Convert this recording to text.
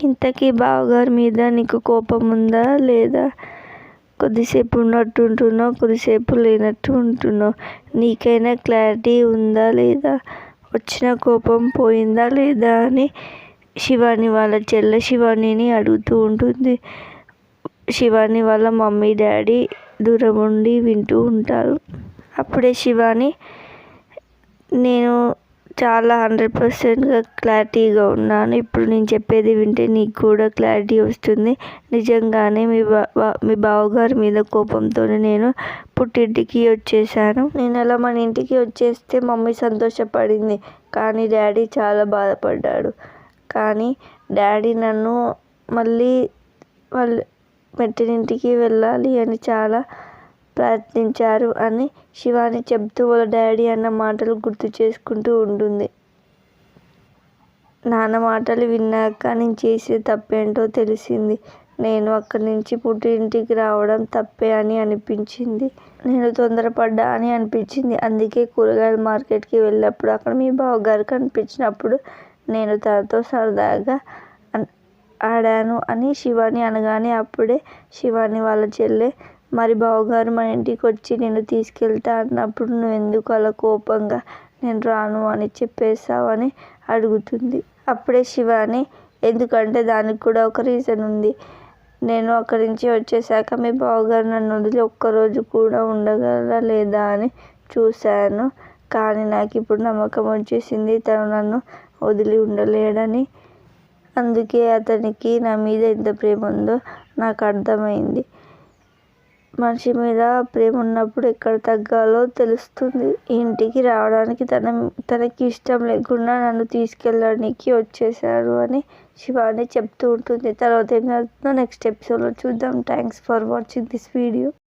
ఇంతకీ బావగారి మీద నీకు కోపం ఉందా లేదా? కొద్దిసేపు ఉన్నట్టు ఉంటున్నావు, కొద్దిసేపు లేనట్టు ఉంటున్నావు. నీకైనా క్లారిటీ ఉందా లేదా? వచ్చిన కోపం పోయిందా లేదా అని శివాని వాళ్ళ చెల్లె శివానిని అడుగుతూ ఉంటుంది. శివాని వాళ్ళ మమ్మీ డాడీ దూరం ఉండి వింటూ ఉంటారు. అప్పుడే శివాని, నేను చాలా 100%గా క్లారిటీగా ఉన్నాను. ఇప్పుడు నేను చెప్పేది వింటే నీకు కూడా క్లారిటీ వస్తుంది. నిజంగానే మీ బావగారి మీద కోపంతోనే నేను పుట్టింటికి వచ్చేసాను. నేను అలా మన ఇంటికి వచ్చేస్తే మమ్మీ సంతోషపడింది, కానీ డాడీ చాలా బాధపడ్డాడు. కానీ డాడీ నన్ను మళ్ళీ వాళ్ళ మెట్టినింటికి వెళ్ళాలి అని చాలా ప్రయత్నించారు అని శివాని చెబుతూ వాళ్ళ డాడీ అన్న మాటలు గుర్తు చేసుకుంటూ ఉంటుంది. నాన్న మాటలు విన్నాక నేను చేసే తప్పేంటో తెలిసింది. నేను అక్కడి నుంచి పుట్టింటికి రావడం తప్పే అని అనిపించింది. నేను తొందరపడ్డా అని అనిపించింది. అందుకే కూరగాయల మార్కెట్కి వెళ్ళినప్పుడు అక్కడ మీ బావగారు కనిపించినప్పుడు నేను తనతో సరదాగా ఆడాను అని శివాని అనగానే అప్పుడే శివాని వాళ్ళ చెల్లె, మరి బావగారు మన ఇంటికి వచ్చి నేను తీసుకెళ్తా అన్నప్పుడు నువ్వు ఎందుకు అలా కోపంగా నేను రాను అని చెప్పేశావు అని అడుగుతుంది. అప్పుడే శివాని, ఎందుకంటే దానికి కూడా ఒక రీజన్ ఉంది. నేను అక్కడి నుంచి వచ్చేసాక మీ బావగారు నన్ను వదిలి ఒక్కరోజు కూడా ఉండగలరా లేదా అని చూశాను. కానీ నాకు ఇప్పుడు నమ్మకం వచ్చేసింది తను నన్ను వదిలి ఉండలేడని. అందుకే అతనికి నా మీద ఎంత ప్రేమ ఉందో నాకు అర్థమైంది. మనిషి మీద ప్రేమ ఉన్నప్పుడు ఎక్కడ తగ్గాలో తెలుస్తుంది. ఇంటికి రావడానికి తనకి ఇష్టం లేకుండా నన్ను తీసుకెళ్ళడానికి వచ్చేసారు అని శివాని చెప్తూ ఉంటుంది. తర్వాత ఏం జరుగుతుందో నెక్స్ట్ ఎపిసోడ్లో చూద్దాం. Thanks for watching this video.